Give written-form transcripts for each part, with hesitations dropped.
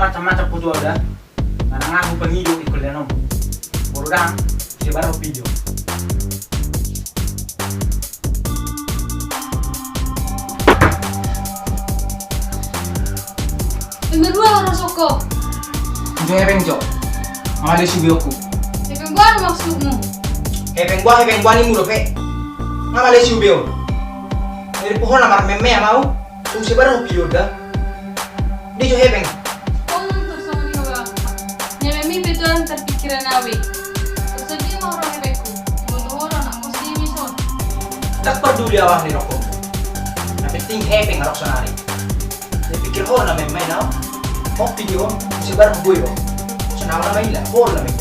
macam-macam putu ada. Karena ngaku pengidu ikut lenom. Borudang, sebar video. Yang kedua orang soko. Itu hepeng cok. Mengalir si bioku. Yang gua maksudmu. Hepeng gua ni mudo pe. Mengalir si bio. Dari pohon lamar meme ya mau. Tuh sebar video dah. Dia jo hepeng. Betul terpikiran awe. Terus mau orang hebeku. Bodoh orang nak mesti mison. Tak peduli awak ni rokok. Nah penting hepeng ngarok sonari. Dia pikir oh na main now. Mau video sebar gue yo. Senang na main lah, hol na main.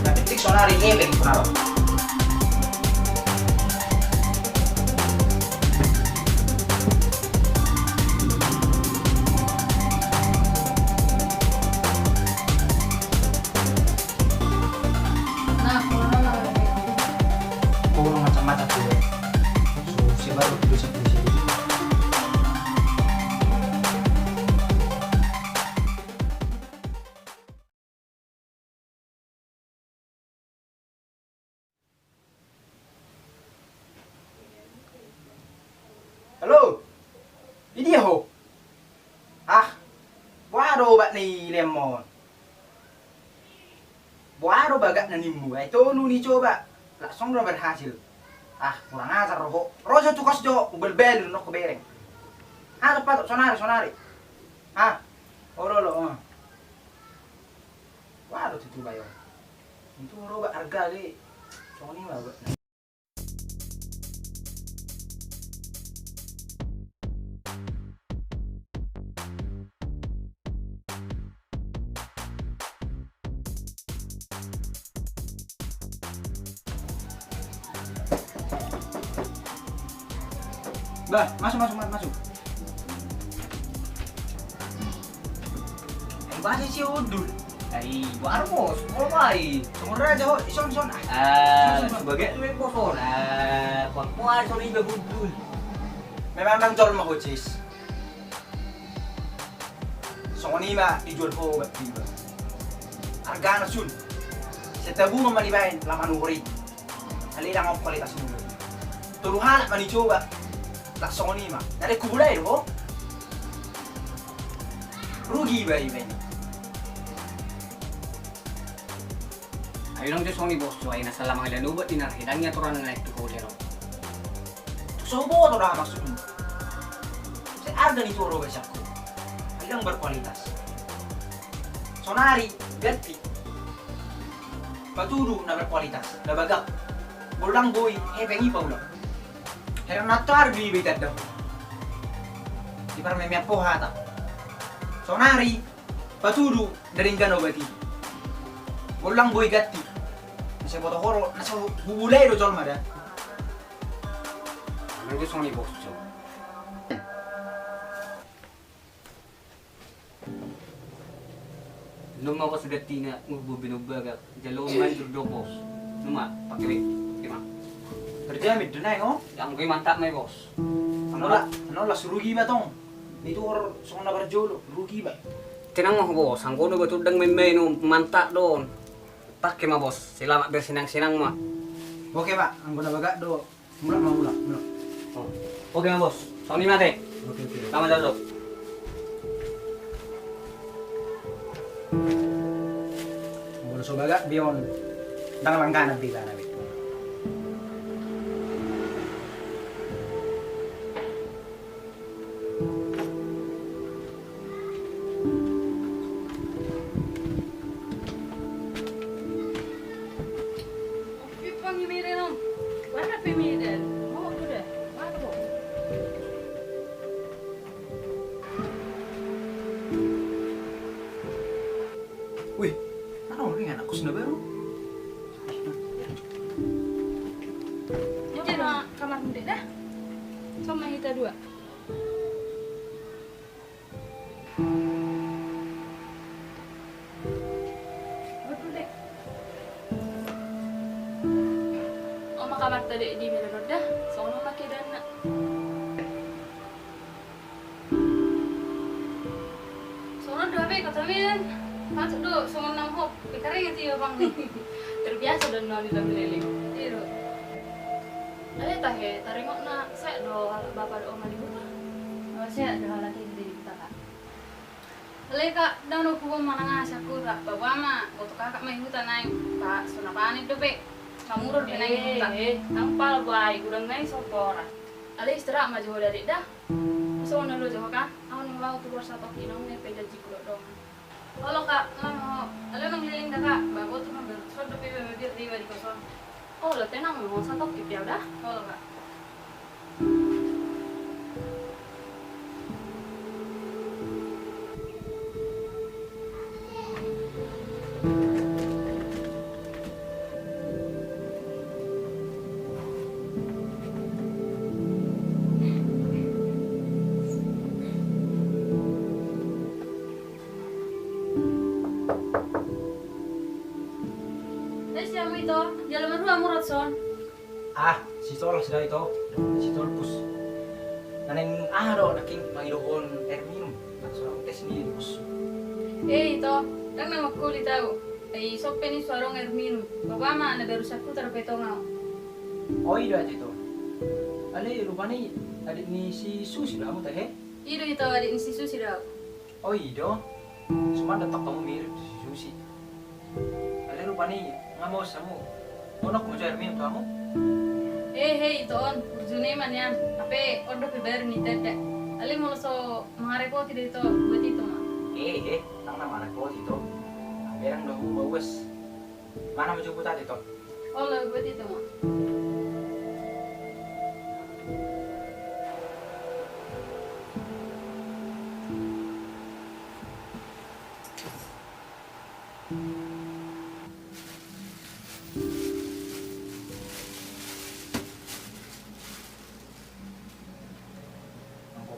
Nah penting sonari hepeng pun ngarok. Macam-macam tuh. So, sebar video satu. Halo. Ini ho. Waro bak ni lemon. Waro bagak na nimbu. Itu lu ni coba. Langsung udah berhasil. Kurang ajar roho. Rojo tuh kos jo bel-bel nok kebereng. Tepat sonari. Lo. Waduh tuh bayo. Itu roba harga le. Sony mah. Bah, masuk. Bahasa si udul. Warmos, mulai. Sumur aja ho, ison. Sebagai lu yang kotor. Kuat sorry begudul. Memang bang jol mah hocis. Sony mah dijual po tiba. Harga na sun. Setabu mamalibain laman uri. Halila ngok kualitas nulu. Turuhan manicoba. Langsung ni mah, dari kubulai loh. Rugi bayi. Ayo lang Sony bos, so ay nasa lamang ilan ubat dinarhidan niya turan na naik tuko lero. Sobo to dah maksudnya. Saya harga ni turo besok. Yang berkualitas. Sonari, ganti. Patudu na berkualitas, na bagak. Bulang boy, pengi pa ulang. Kaya natar bibitad daw. Di para may po hata. Sonari, patudu daring gano bati. Bulang boy gati. Nasa boto horo, nasa bubulay do jol mada. Ano yung Sony bos, so. Luma ko sa gati na binubagak. Jalong man do bos. Luma, pakiwi. Kima. Kerja mid na ngo. Yang ko'y mantap may bos. Ano la surugi ba tong? Dito or song na barjolo, rugi ba? Tinang mo bos, ang kuno ba tudang may no mantap doon. Pakai mah bos, selamat bersenang-senang mah. Oke pak, ang guna baga do. Mula. Oh. Oke mah bos, Sony mate. Oke. Selamat jalan. Mula so baga biyon. Dang langganan bila na. Wih, ano rin anak ko sa nabero? Jadi kamar muda dah. Sama kita dua. Betul deh. Oma kamar tadi di Milanor dah. Soalnya pakai dana. Soalnya dua kata Samin, masuk dulu, sama enam hop. Pikarnya gitu ya bang nih. Terbiasa dan nol di leliling. Iya. Ada tah ya, tarik nak saya do bapak do oma di rumah. Oh saya ada hal lagi di kita kak. Lalu kak, dah no kubo mana ngasih aku kak. Bapak mah, waktu kakak main hutan naik pak, sona panik tuh be. Kamu udah naik hutan. Nang pal baik, udah naik sopora. Ali istirahat mah jauh dari dah. So ono lo jauh kan? Aku nih laut tuh satu kilo nih peja jiko dong. Halo kak, mau, ali nang keliling dah kak. Bapak tuh ngambil suatu pipa biar di kosong. Oh lo tenang mau satu kip ya udah. Halo kak. Siamo itu, jalan dua murad son. Si tol sudah itu. Si tol pus. Naneng do naking mangidohon air minum. Langsung tes ni pus. Itu, kan nama kulit tahu. Sope ni suarong air minum. Bapak mah ada baru saku terpetong ngau. Oh iya aja itu. Ale rupanya adik ni si Susi lah kamu teh. Itu adik institusi dah. Oh iya. Cuma tetap kamu mirip si Susi. Ale rupanya nggak mau kamu. Mau nak air minum kamu? Itu on, urjune man yan. Tapi ordo pibar ni tete. Ali mau so mengarepoti deh itu buat itu mah. Tang nama anak kau itu. Berang dong bagus. Mana mau coba tadi toh? Oh lo buat itu mah.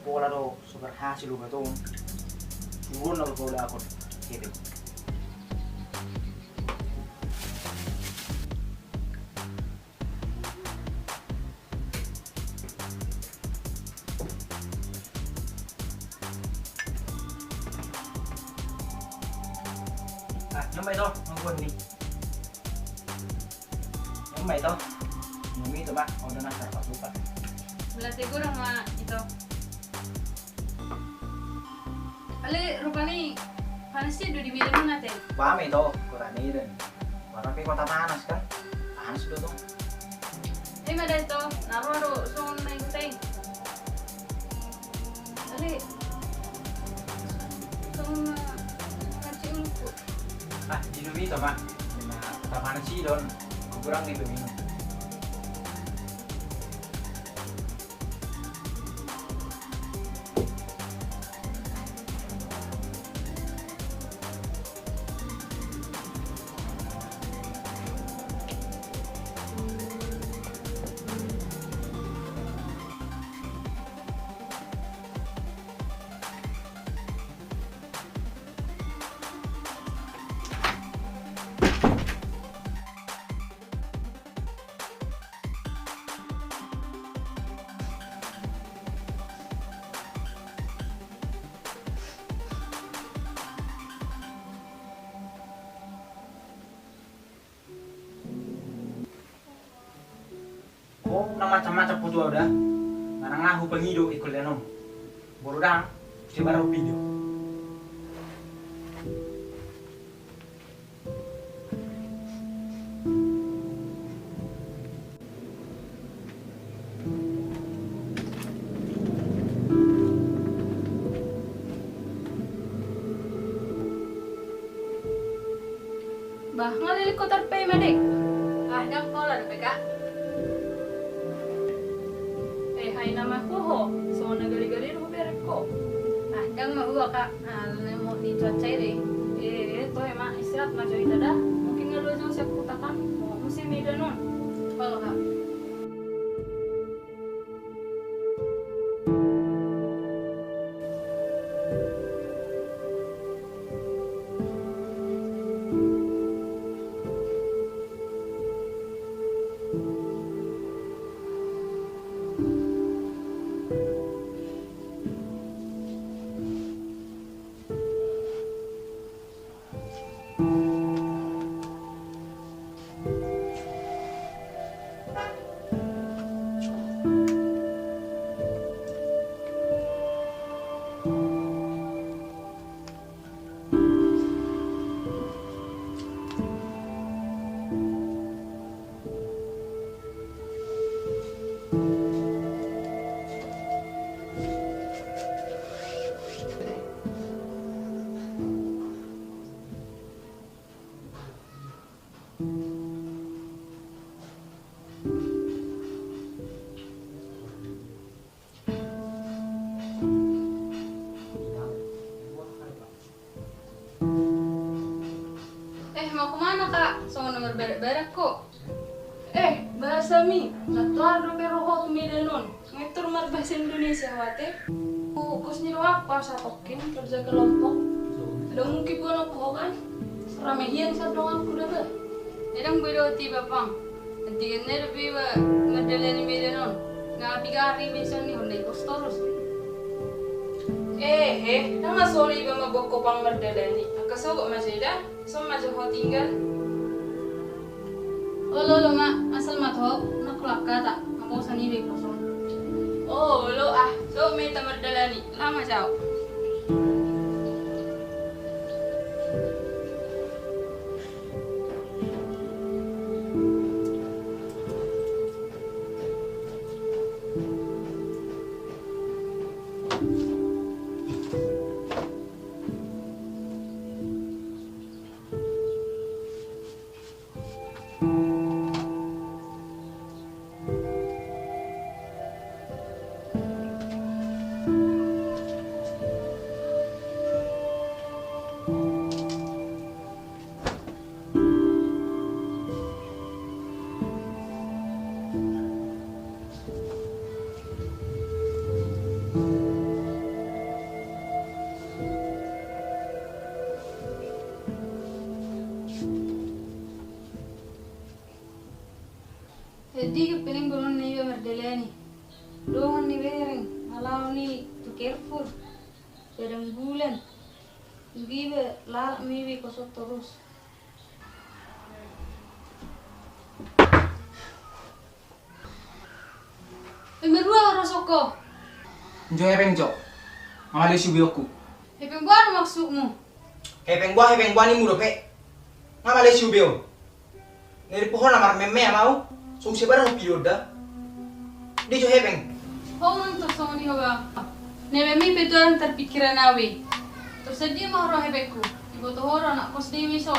Pola do super hasil lu betul. Turun lah pola aku. Gitu. Nyampe to, nungguin nih. Nyampe to. Nyampe itu mah, udah nasar pas lupa. Berarti gue sama itu. Ali rupanya panas sih udah di meja mana teh? Paham itu, kurang ini dan. Warna kota panas kan, panas dulu tuh. Ada itu, naruh song naik teh. Ali, song kacang lupa. Di Indomie itu mah, kota panas sih don, kurang itu minum. Oh, nang macam-macam po juga udah. Nang ngahu pengido ikut lenom. Borudang, si baru video. Bah, ngalilik ko tarpay madik. Dang kola na peka. Hay nama ko ho. So nagali-gali ro berek ko. Dang mahuwa ka. Mo di cuaca iri. To emang istirahat na joy tada. Mungkin ngelujo siya kutakan. Musim ida nun. Kalau kak. kak, sama nomor berak kok. Bahasa mi, natural do pero ho tumidanon. Ngitur mar bahasa Indonesia wate. Kosnya apa satokin kerja kelompok. Ada mungkin bono ko kan. Ramehian sa dong aku dah. Edang biro ti bapang. Nanti kan lebih ngadalani medanon. Ngapi gari mesan ni honday kostorus. Nang nasoli ba maboko pang mardalani. Akaso masih dah. So masih ho tinggal. Lo mak asal matho naklak kata mau sani be kosong. Lo so may tamardalani lama jauh. Jadi kepiling belum nih berdalani. Doang nih bereng, alau nih to careful. Bereng bulan. Gibe la mibi kosot terus. Berdua rosoko. Jo hepeng jo. Ngamali si bioku. Hepeng buat maksudmu? Hepeng gua ni mudo pe. Ngamali si bio. Ngeri pohon amar meme mau. So sebarang video dah. Di jo hepeng. Oh nonton sama dia bang. Nebe mi betul terpikiran awe. Terus dia mau roh hebeku. Ibu tuh orang nak kos di mison.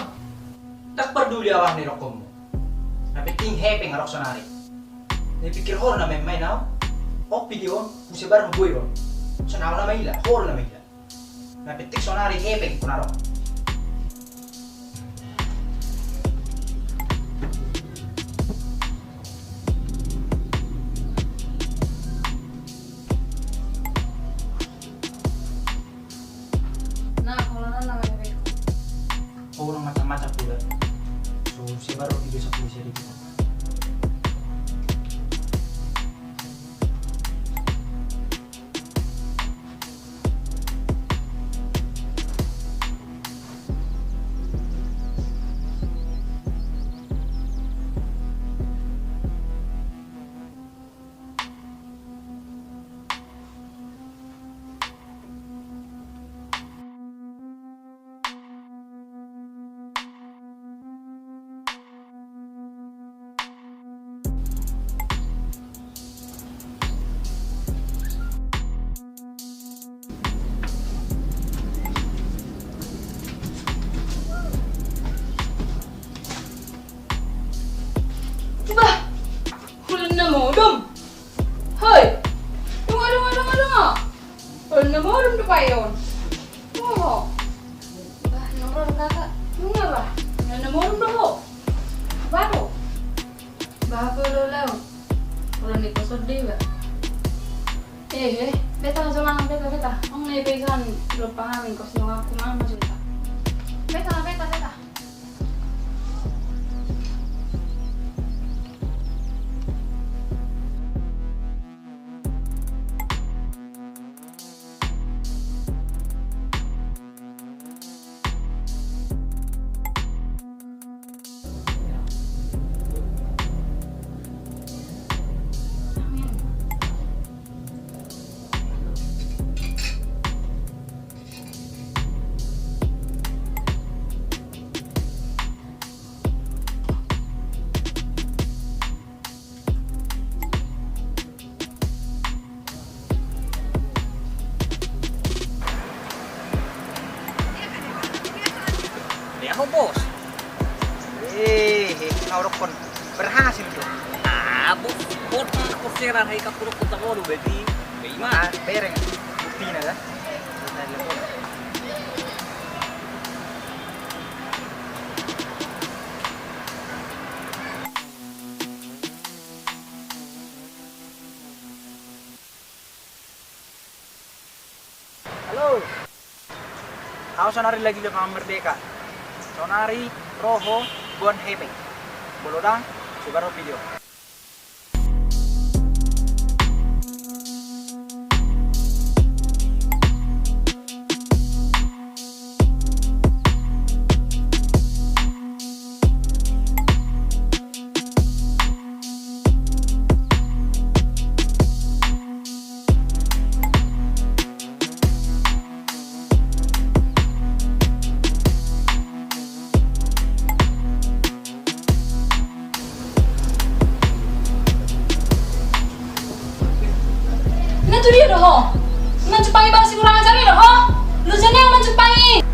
Tak peduli awak ni rokommu. Na penting hepeng arok sonari. Ni pikir hor na meme now. Oh video so sebarang gue ron. So na na maila, hor na maila. Na penting sonari hepeng kunarok. Orang macam-macam pula. So, saya baru tiga sepuluh seri kita. Modem. Hei. Tunggu. Pernah modem tu payon. Oh. Bah, nomor kakak. Tunggu bah. Pernah modem tu. Baru. Bah, perlu lalu. Kalau ni kosong dia bah. Beta jalan beta. Ang nebesan lupa kami kos nong aku mama cerita. Beta. Apa bos? Naurokon berhasil tuh. Bos aku sekarang hai kapuruk kota baru berarti. Bagaimana? Bereng. Bukti na dah. Halo. Aku Sonari lagi di Paman Merdeka. Sonari, Roho, Bon Hepeng. Bolodang, sebar video. Itu dia doh. Mencupangi bang si kurang ajar doh. Lu jane yang mencupangi.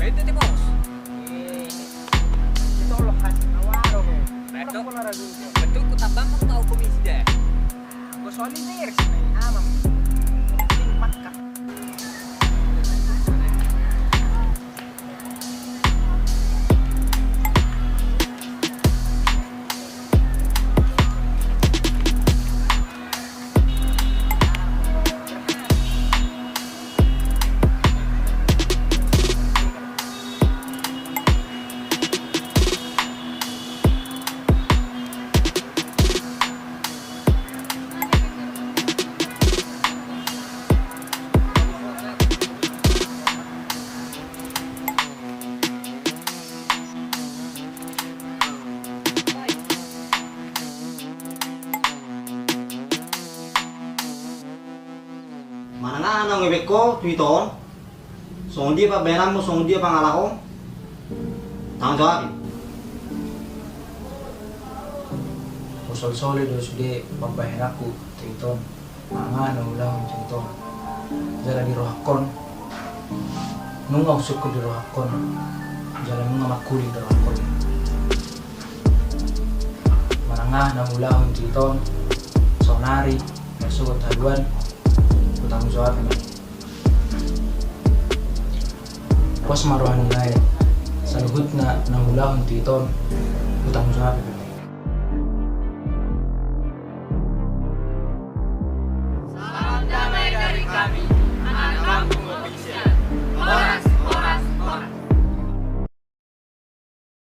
Bete ti bos. Ito lo kasih nawaro ko. Beto. Ko na ragu. Betul ku tabang mo tao komisi deh. Ko solidaire sa may amam. Ting matka. Mana nga nang ngewek ko tuiton. Song dia pa benan mo song dia pangala ko. Tanggung jawab. Usol-soli do sude pambayar aku tuiton. Mana na ulang tuiton. Jala di rohkon. Nunga usuk ko di rohkon. Jala nunga makuli di rohkon. Mana nga nang ulang tuiton. Sonari, masuk ke haluan. Tanggung jawab ini. Pos maruhan nilai saluhut na nangulah untuk itu tanggung jawab ini. Salam damai dari kami.